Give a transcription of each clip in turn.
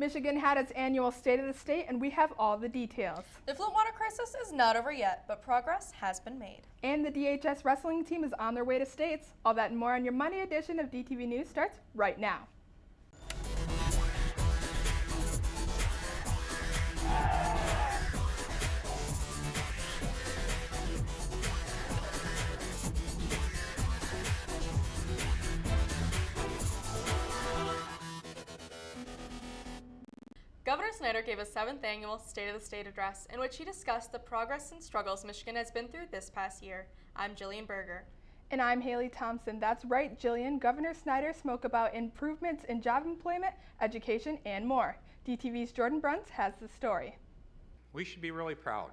Michigan had its annual State of the State, and we have all the details. The Flint Water crisis is not over yet, but progress has been made. And the DHS wrestling team is on their way to states. All that and more on your Monday edition of DTV News starts right now. Governor Snyder gave a 7th annual State of the State address in which he discussed the progress and struggles Michigan has been through this past year. I'm Jillian Berger. And I'm Haley Thompson. That's right, Jillian. Governor Snyder spoke about improvements in job employment, education, and more. DTV's Jordan Bruns has the story. We should be really proud.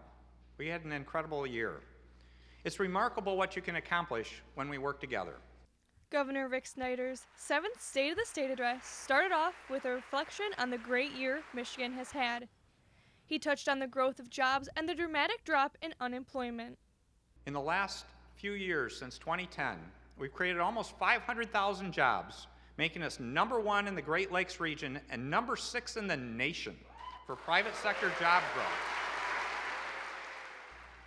We had an incredible year. It's remarkable what you can accomplish when we work together. Governor Rick Snyder's 7th State of the State address started off with a reflection on the great year Michigan has had. He touched on the growth of jobs and the dramatic drop in unemployment. In the last few years, since 2010, we've created almost 500,000 jobs, making us #1 in the Great Lakes region and #6 in the nation for private sector job growth.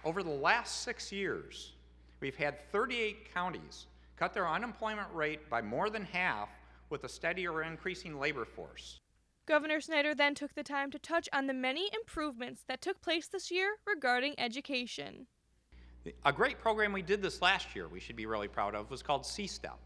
Over the last 6 years, we've had 38 counties cut their unemployment rate by more than half with a steady or increasing labor force. Governor Snyder then took the time to touch on the many improvements that took place this year regarding education. A great program we did this last year we should be really proud of was called C-STEP.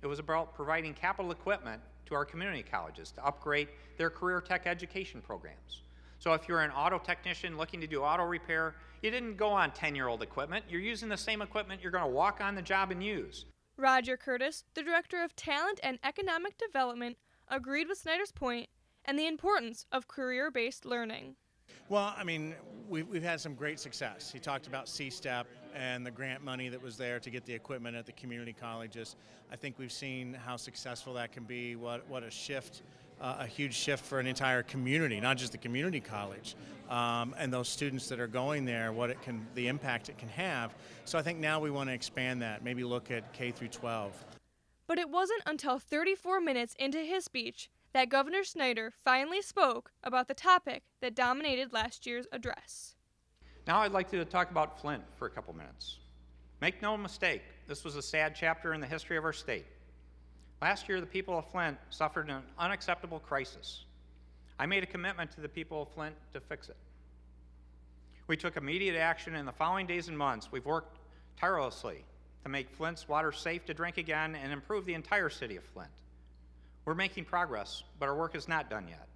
It was about providing capital equipment to our community colleges to upgrade their career tech education programs. So if you're an auto technician looking to do auto repair, you didn't go on 10-year-old equipment. You're using the same equipment you're going to walk on the job and use. Roger Curtis, the Director of Talent and Economic Development, agreed with Snyder's point and the importance of career-based learning. Well, I mean, we've had some great success. He talked about C-STEP and the grant money that was there to get the equipment at the community colleges. I think we've seen how successful that can be, what a shift, a huge shift for an entire community, not just the community college, and those students that are going there, the impact it can have. So I think now we want to expand that, maybe look at K through 12. But it wasn't until 34 minutes into his speech that Governor Snyder finally spoke about the topic that dominated last year's address. Now I'd like to talk about Flint for a couple minutes. Make no mistake, this was a sad chapter in the history of our state. Last year, the people of Flint suffered an unacceptable crisis. I made a commitment to the people of Flint to fix it. We took immediate action, and in the following days and months, we've worked tirelessly to make Flint's water safe to drink again and improve the entire city of Flint. We're making progress, but our work is not done yet.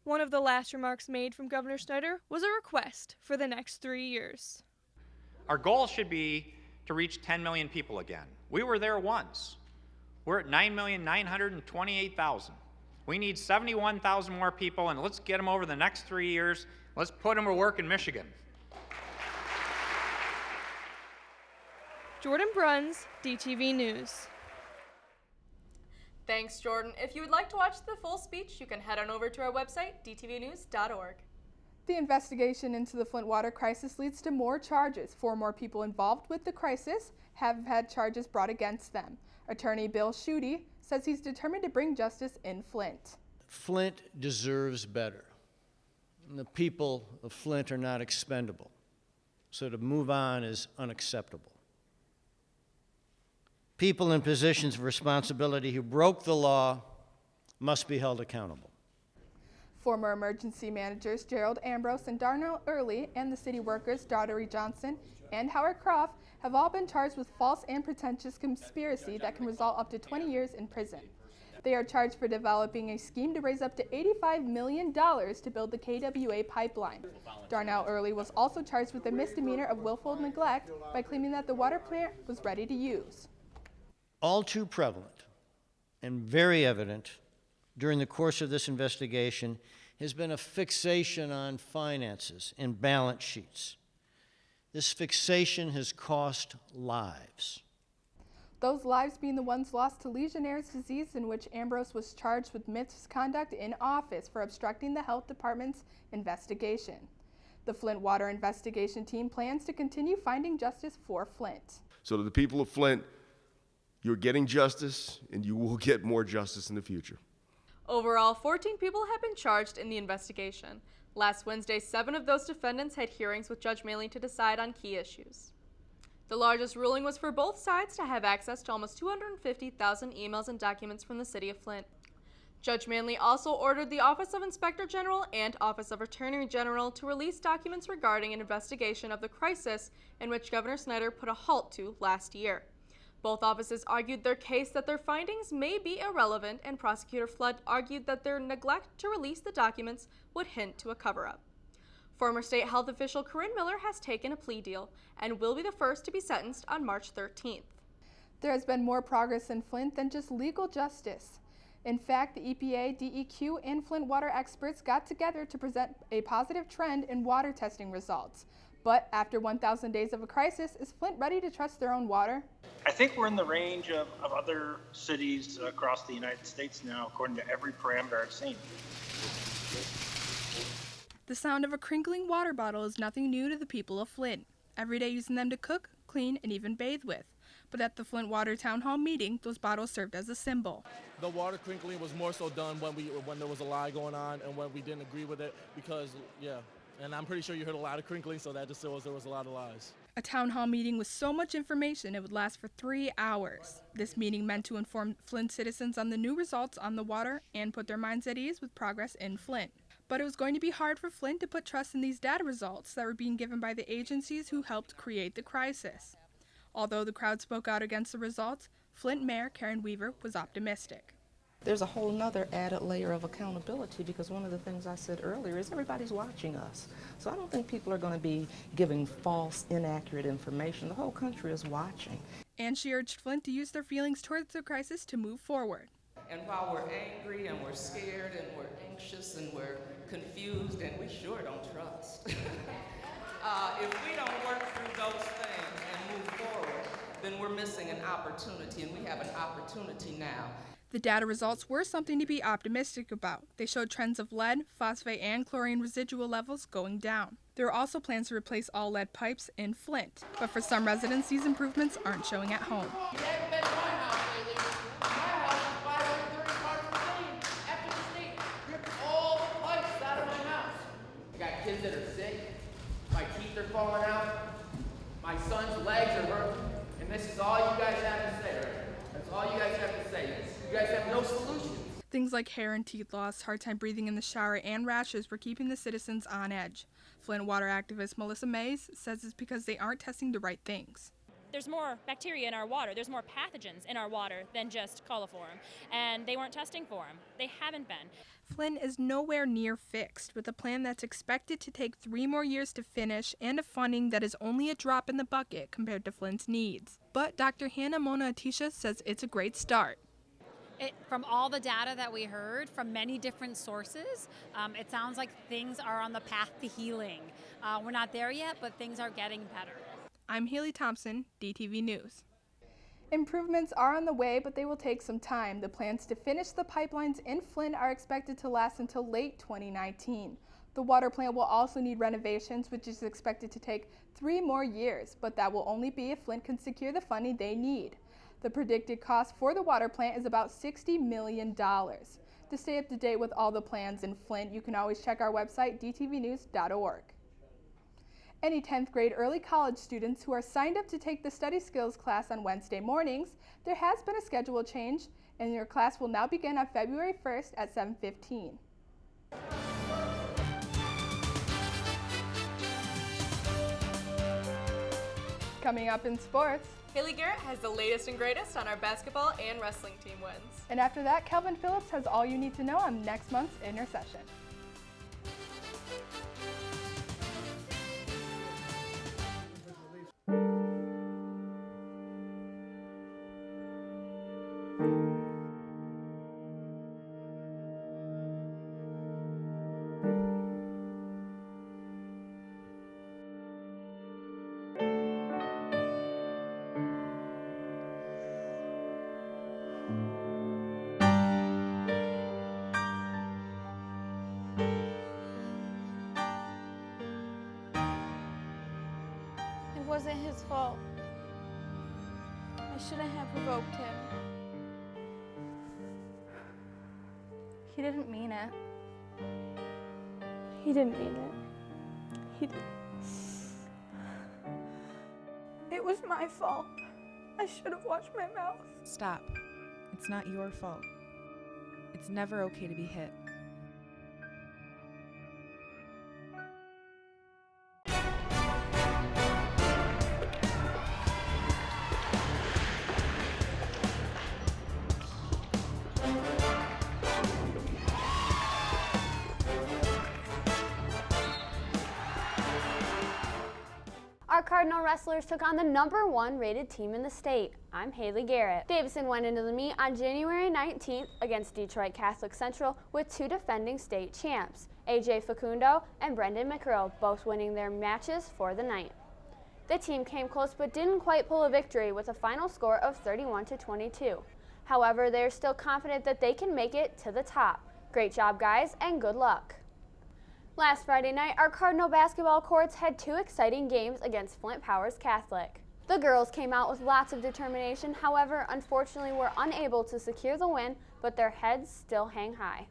One of the last remarks made from Governor Snyder was a request for the next 3 years. Our goal should be to reach 10 million people again. We were there once. We're at 9,928,000. We need 71,000 more people, and let's get them over the next 3 years. Let's put them to work in Michigan. Jordan Bruns, DTV News. Thanks, Jordan. If you would like to watch the full speech, you can head on over to our website, dtvnews.org. The investigation into the Flint water crisis leads to more charges. 4 more people involved with the crisis have had charges brought against them. Attorney Bill Schuette says he's determined to bring justice in Flint. Flint deserves better. And the people of Flint are not expendable. So to move on is unacceptable. People in positions of responsibility who broke the law must be held accountable. Former emergency managers Gerald Ambrose and Darnell Early and the city workers Daughtery Johnson and Howard Croft have all been charged with false and pretentious conspiracy that can result up to 20 years in prison. They are charged for developing a scheme to raise up to $85 million to build the KWA pipeline. Darnell Early was also charged with a misdemeanor of willful neglect by claiming that the water plant was ready to use. All too prevalent and very evident during the course of this investigation has been a fixation on finances and balance sheets. This fixation has cost lives. Those lives being the ones lost to Legionnaire's disease, in which Ambrose was charged with misconduct in office for obstructing the health department's investigation. The Flint Water investigation team plans to continue finding justice for Flint. So to the people of Flint, you're getting justice, and you will get more justice in the future. Overall, 14 people have been charged in the investigation. Last Wednesday, 7 of those defendants had hearings with Judge Manley to decide on key issues. The largest ruling was for both sides to have access to almost 250,000 emails and documents from the city of Flint. Judge Manley also ordered the Office of Inspector General and Office of Attorney General to release documents regarding an investigation of the crisis in which Governor Snyder put a halt to last year. Both offices argued their case that their findings may be irrelevant, and Prosecutor Flood argued that their neglect to release the documents would hint to a cover-up. Former state health official Corinne Miller has taken a plea deal and will be the first to be sentenced on March 13th. There has been more progress in Flint than just legal justice. In fact, the EPA, DEQ, and Flint Water experts got together to present a positive trend in water testing results. But after 1,000 days of a crisis, is Flint ready to trust their own water? I think we're in the range of other cities across the United States now, according to every parameter I've seen. The sound of a crinkling water bottle is nothing new to the people of Flint, every day using them to cook, clean, and even bathe with. But at the Flint Water Town Hall meeting, those bottles served as a symbol. The water crinkling was more so done when there was a lie going on and when we didn't agree with it because, and I'm pretty sure you heard a lot of crinkling, so that just shows there was a lot of lies. A town hall meeting with so much information it would last for 3 hours. This meeting meant to inform Flint citizens on the new results on the water and put their minds at ease with progress in Flint. But it was going to be hard for Flint to put trust in these data results that were being given by the agencies who helped create the crisis. Although the crowd spoke out against the results, Flint Mayor Karen Weaver was optimistic. There's a whole nother added layer of accountability because one of the things I said earlier is everybody's watching us. So I don't think people are going to be giving false, inaccurate information. The whole country is watching. And she urged Flint to use their feelings towards the crisis to move forward. And while we're angry and we're scared and we're anxious and we're confused and we sure don't trust, if we don't work through those things and move forward, then we're missing an opportunity, and we have an opportunity now. The data results were something to be optimistic about. They showed trends of lead, phosphate, and chlorine residual levels going down. There are also plans to replace all lead pipes in Flint, but for some residents, these improvements aren't showing at home. You haven't been to my house lately. My house is 530 parts per million after the state ripped all the pipes out of my house. I got kids that are sick. My teeth are falling out. My son's legs are hurting. And this is all you guys have to say, right? That's all you guys have to say. You guys have no solutions. Things like hair and teeth loss, hard time breathing in the shower, and rashes were keeping the citizens on edge. Flint water activist Melissa Mays says it's because they aren't testing the right things. There's more bacteria in our water. There's more pathogens in our water than just coliform, and they weren't testing for them. They haven't been. Flint is nowhere near fixed, with a plan that's expected to take 3 more years to finish and a funding that is only a drop in the bucket compared to Flint's needs. But Dr. Hannah Mona Atisha says it's a great start. From all the data that we heard from many different sources, it sounds like things are on the path to healing. We're not there yet, but things are getting better. I'm Haley Thompson, DTV News. Improvements are on the way, but they will take some time. The plans to finish the pipelines in Flint are expected to last until late 2019. The water plant will also need renovations, which is expected to take 3 more years, but that will only be if Flint can secure the funding they need. The predicted cost for the water plant is about $60 million. To stay up to date with all the plans in Flint, you can always check our website, dtvnews.org. Any 10th grade early college students who are signed up to take the study skills class on Wednesday mornings, there has been a schedule change, and your class will now begin on February 1st at 7:15. Coming up in sports, Haley Garrett has the latest and greatest on our basketball and wrestling team wins. And after that, Kelvin Phillips has all you need to know on next month's Intersession. It wasn't his fault. I shouldn't have provoked him. He didn't mean it. He didn't mean it. He did. It was my fault. I should have watched my mouth. Stop. It's not your fault. It's never okay to be hit. Our Cardinal wrestlers took on the #1 rated team in the state. I'm Haley Garrett. Davison went into the meet on January 19th against Detroit Catholic Central with 2 defending state champs, AJ Facundo and Brendan McCrill, both winning their matches for the night. The team came close but didn't quite pull a victory with a final score of 31-22. However, they are still confident that they can make it to the top. Great job, guys, and good luck. Last Friday night, our Cardinal basketball courts had 2 exciting games against Flint Powers Catholic. The girls came out with lots of determination, however, unfortunately were unable to secure the win, but their heads still hang high.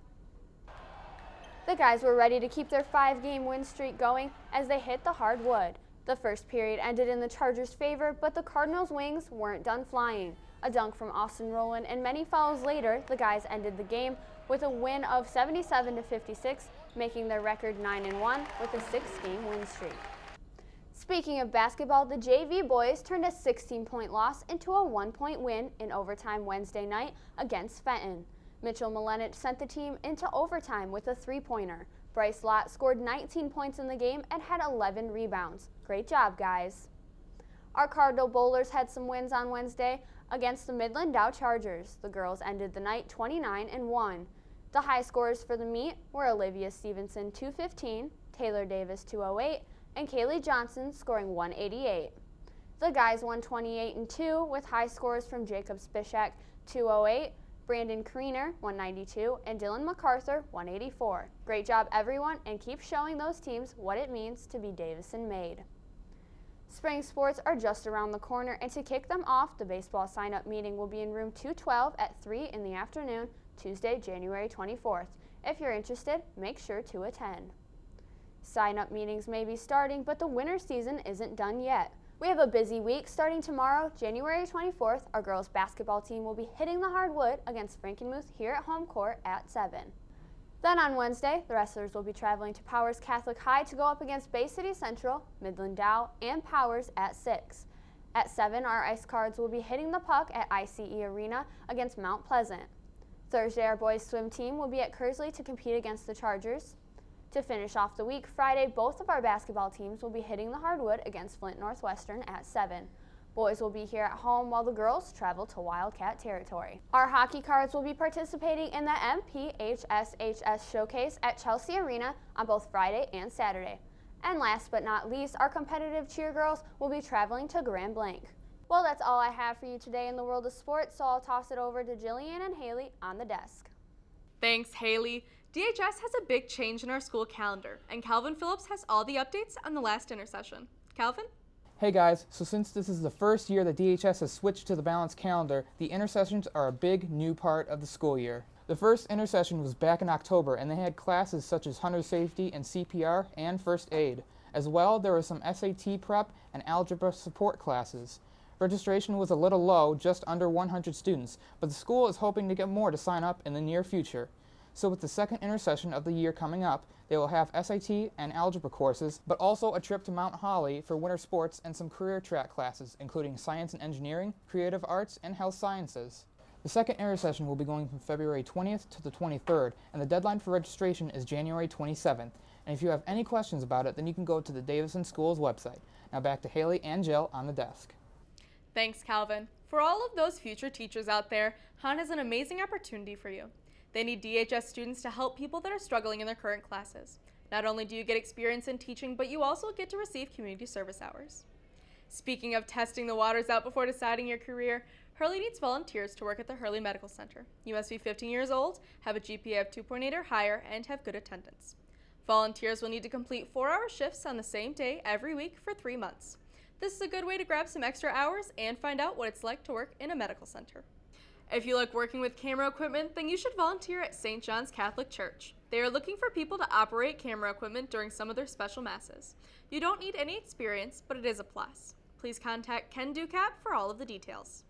The guys were ready to keep their 5-game win streak going as they hit the hardwood. The first period ended in the Chargers' favor, but the Cardinals' wings weren't done flying. A dunk from Austin Rowland and many fouls later, the guys ended the game with a win of 77-56, making their record 9-1 with a 6-game win streak. Speaking of basketball, the JV boys turned a 16-point loss into a 1-point win in overtime Wednesday night against Fenton. Mitchell Milenich sent the team into overtime with a 3-pointer. Bryce Lott scored 19 points in the game and had 11 rebounds. Great job, guys. Our Cardinal bowlers had some wins on Wednesday against the Midland Dow Chargers. The girls ended the night 29-1. The high scores for the meet were Olivia Stevenson 215, Taylor Davis 208, and Kaylee Johnson scoring 188. The guys won 28-2 with high scores from Jacob Spischak 208, Brandon Kriener 192, and Dylan MacArthur 184. Great job, everyone, and keep showing those teams what it means to be Davison made. Spring sports are just around the corner, and to kick them off, the baseball sign-up meeting will be in room 212 at 3 in the afternoon, Tuesday, January 24th. If you're interested, make sure to attend. Sign-up meetings may be starting, but the winter season isn't done yet. We have a busy week. Starting tomorrow, January 24th, our girls basketball team will be hitting the hardwood against Frankenmuth here at home court at 7. Then on Wednesday, the wrestlers will be traveling to Powers Catholic High to go up against Bay City Central, Midland Dow, and Powers at 6. At 7, our Ice Cards will be hitting the puck at ICE Arena against Mount Pleasant. Thursday, our boys swim team will be at Kersley to compete against the Chargers. To finish off the week, Friday, both of our basketball teams will be hitting the hardwood against Flint Northwestern at 7. Boys will be here at home while the girls travel to Wildcat territory. Our hockey cards will be participating in the MPHSHS Showcase at Chelsea Arena on both Friday and Saturday. And last but not least, our competitive cheer girls will be traveling to Grand Blanc. Well, that's all I have for you today in the world of sports, so I'll toss it over to Jillian and Haley on the desk. Thanks, Haley. DHS has a big change in our school calendar, and Calvin Phillips has all the updates on the last intersession. Calvin? Hey guys, so since this is the first year that DHS has switched to the balanced calendar, the intersessions are a big new part of the school year. The first intersession was back in October, and they had classes such as hunter safety and CPR and first aid. As well, there was some SAT prep and algebra support classes. Registration was a little low, just under 100 students, but the school is hoping to get more to sign up in the near future. So with the second intersession of the year coming up, they will have SAT and algebra courses, but also a trip to Mount Holly for winter sports and some career track classes, including science and engineering, creative arts, and health sciences. The second intersession will be going from February 20th to the 23rd, and the deadline for registration is January 27th. And if you have any questions about it, then you can go to the Davison Schools website. Now back to Haley and Jill on the desk. Thanks, Calvin. For all of those future teachers out there, Han has an amazing opportunity for you. They need DHS students to help people that are struggling in their current classes. Not only do you get experience in teaching, but you also get to receive community service hours. Speaking of testing the waters out before deciding your career, Hurley needs volunteers to work at the Hurley Medical Center. You must be 15 years old, have a GPA of 2.8 or higher, and have good attendance. Volunteers will need to complete 4-hour shifts on the same day every week for 3 months. This is a good way to grab some extra hours and find out what it's like to work in a medical center. If you like working with camera equipment, then you should volunteer at St. John's Catholic Church. They are looking for people to operate camera equipment during some of their special masses. You don't need any experience, but it is a plus. Please contact Ken Ducap for all of the details.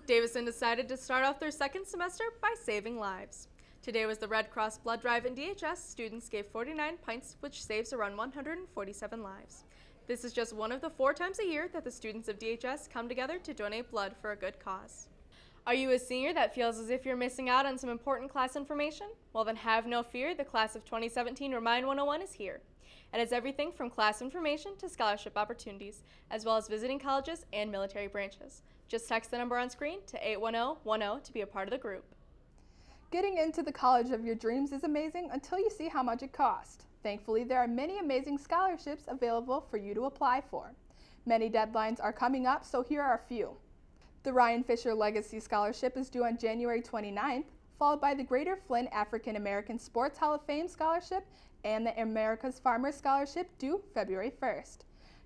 Davison decided to start off their second semester by saving lives. Today was the Red Cross blood drive in DHS. Students gave 49 pints, which saves around 147 lives. This is just one of the 4 times a year that the students of DHS come together to donate blood for a good cause. Are you a senior that feels as if you're missing out on some important class information? Well, then have no fear. The class of 2017 Remind 101 is here. It has everything from class information to scholarship opportunities, as well as visiting colleges and military branches. Just text the number on screen to 81010 to be a part of the group. Getting into the college of your dreams is amazing until you see how much it costs. Thankfully, there are many amazing scholarships available for you to apply for. Many deadlines are coming up, so here are a few. The Ryan Fisher Legacy Scholarship is due on January 29th, followed by the Greater Flint African American Sports Hall of Fame Scholarship and the America's Farmers Scholarship due February 1st.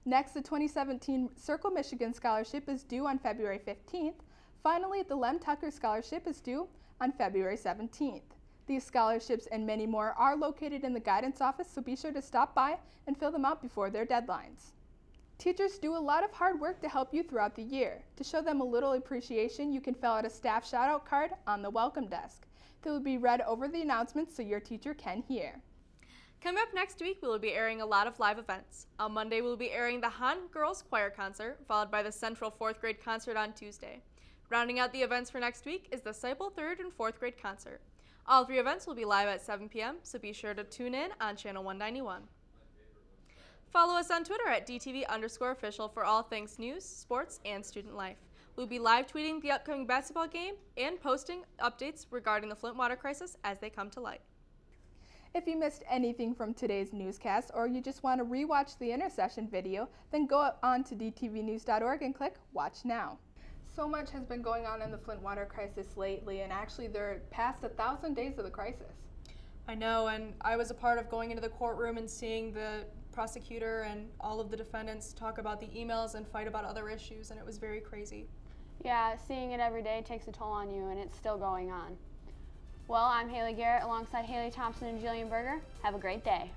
Next, the 2017 Circle Michigan Scholarship is due on February 15th. Finally, the Lem Tucker Scholarship is due on February 17th. These scholarships and many more are located in the guidance office, so be sure to stop by and fill them out before their deadlines. Teachers do a lot of hard work to help you throughout the year. To show them a little appreciation, you can fill out a staff shout-out card on the welcome desk. They will be read over the announcements so your teacher can hear. Coming up next week, we will be airing a lot of live events. On Monday, we will be airing the Han Girls Choir Concert, followed by the Central 4th Grade Concert on Tuesday. Rounding out the events for next week is the Disciple 3rd and 4th Grade Concert. All 3 events will be live at 7 p.m., so be sure to tune in on Channel 191. Follow us on Twitter at DTV_official for all things news, sports, and student life. We'll be live tweeting the upcoming basketball game and posting updates regarding the Flint water crisis as they come to light. If you missed anything from today's newscast or you just want to rewatch the Intersession video, then go on to dtvnews.org and click Watch Now. So much has been going on in the Flint water crisis lately, and actually they're past 1,000 days of the crisis. I know, and I was a part of going into the courtroom and seeing the prosecutor and all of the defendants talk about the emails and fight about other issues, and it was very crazy. Yeah, seeing it every day takes a toll on you, and it's still going on. Well, I'm Haley Garrett alongside Haley Thompson and Jillian Berger. Have a great day.